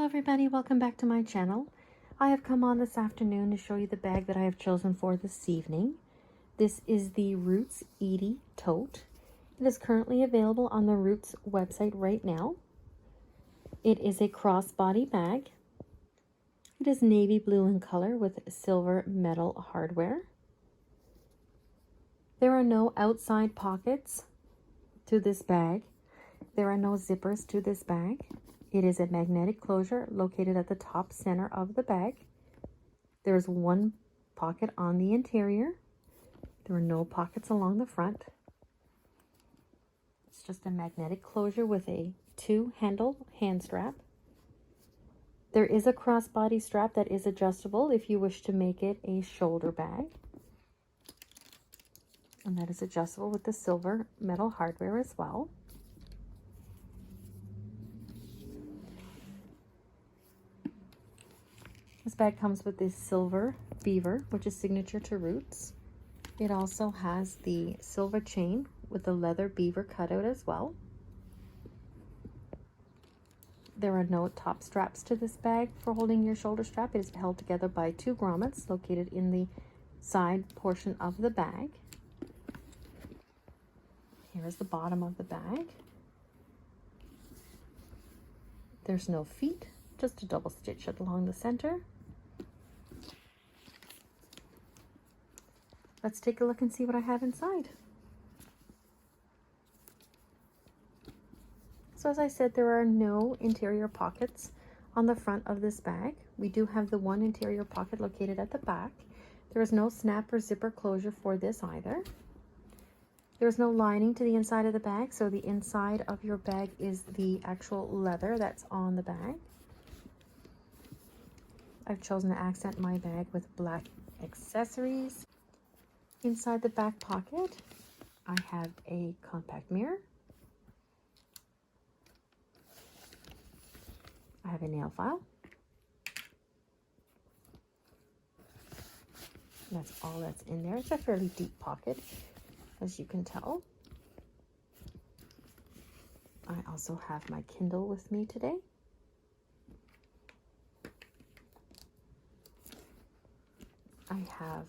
everybody, welcome back to my channel. I have come on this afternoon to show you the bag that I have chosen for this evening. This is the Roots Edie tote. It is currently available on the Roots website right now. It is a crossbody bag. It is navy blue in color with silver metal hardware. There are no outside pockets to this bag. There are no zippers to this bag. It is a magnetic closure located at the top center of the bag. There is one pocket on the interior. There are no pockets along the front. It's just a magnetic closure with a two-handle hand strap. There is a crossbody strap that is adjustable if you wish to make it a shoulder bag. And that is adjustable with the silver metal hardware as well. This bag comes with this silver beaver, which is signature to Roots. It also has the silver chain with the leather beaver cutout as well. There are no top straps to this bag for holding your shoulder strap. It is held together by two grommets located in the side portion of the bag. Here is the bottom of the bag. There's no feet, just a double stitch along the center. Let's take a look and see what I have inside. So as I said, there are no interior pockets on the front of this bag. We do have the one interior pocket located at the back. There is no snap or zipper closure for this either. There's no lining to the inside of the bag, so the inside of your bag is the actual leather that's on the bag. I've chosen to accent my bag with black accessories. Inside the back pocket, I have a compact mirror. I have a nail file. That's all that's in there. It's a fairly deep pocket, as you can tell. I also have my Kindle with me today. I have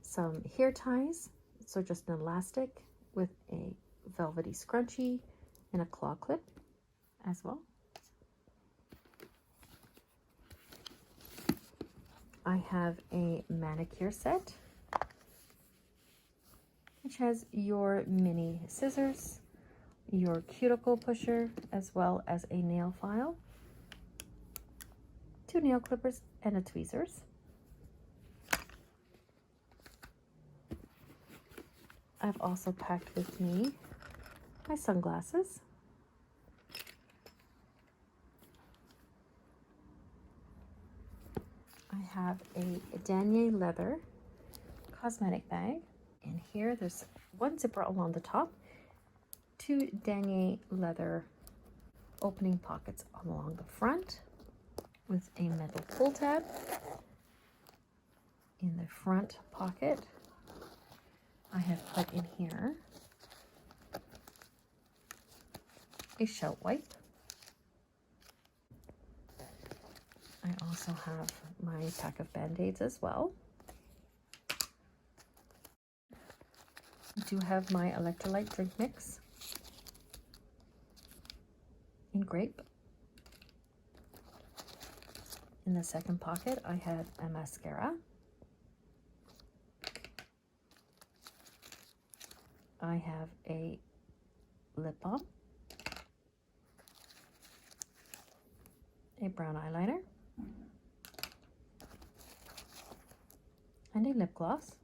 some hair ties, so just an elastic with a velvety scrunchie and a claw clip as well. I have a manicure set, which has your mini scissors, your cuticle pusher, as well as a nail file, two nail clippers, and a tweezers. I've also packed with me my sunglasses. I have a denier leather cosmetic bag. In here, there's one zipper along the top, two denier leather opening pockets along the front with a metal pull tab. In the front pocket, I have put in here a shelf wipe. I also have my pack of band-aids as well. I do have my electrolyte drink mix in grape. In the second pocket, I have a mascara. I have a lip balm, a brown eyeliner, and a lip gloss.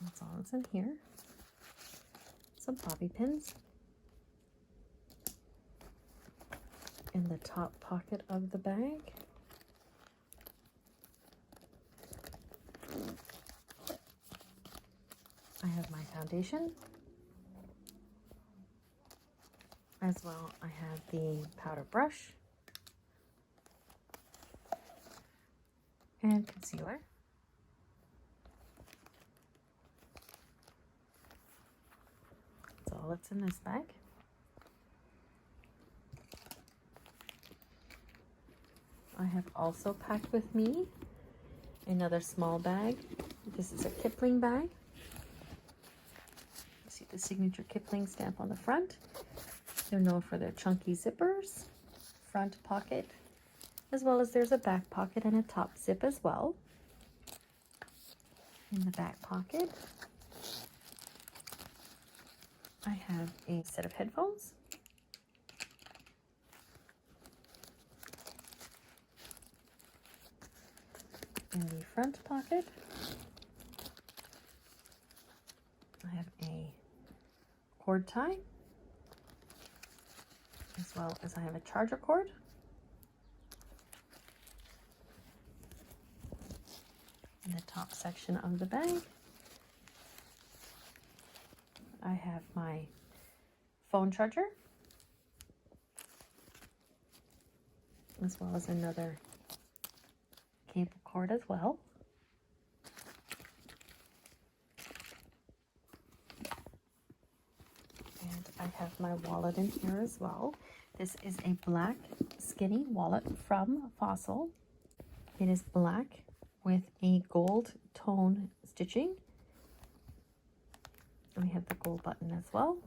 That's all that's in here. Some bobby pins. In the top pocket of the bag, I have my foundation. As well, I have the powder brush and concealer. That's all that's in this bag. I have also packed with me another small bag. This is a Kipling bag. You see the signature Kipling stamp on the front. They're known for their chunky zippers, front pocket, as well as there's a back pocket and a top zip as well. In the back pocket, I have a set of headphones. In the front pocket, I have a cord tie, as well as I have a charger cord. In the top section of the bag, I have my phone charger, as well as another cable cord as well. And I have my wallet in here as well. This is a black skinny wallet from Fossil. It is black with a gold tone stitching. We have the gold button as well.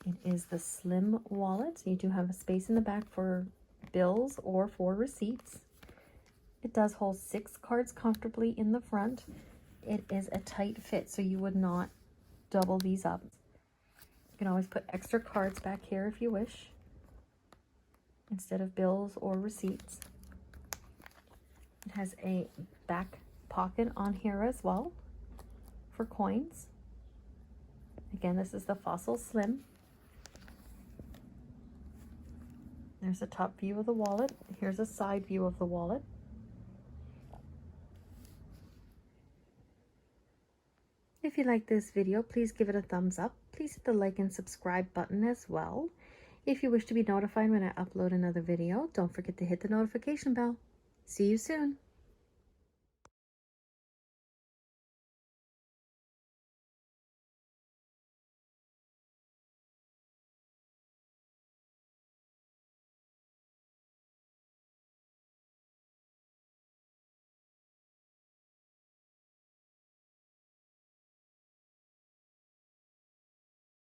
It is the slim wallet. You do have a space in the back for bills or for receipts. It does hold 6 cards comfortably in the front. It is a tight fit, so you would not double these up. You can always put extra cards back here if you wish, instead of bills or receipts. It has a back pocket on here as well for coins. Again, this is the Fossil Slim. There's a top view of the wallet. Here's a side view of the wallet. If you like this video, please give it a thumbs up. Please hit the like and subscribe button as well. If you wish to be notified when I upload another video, don't forget to hit the notification bell. See you soon.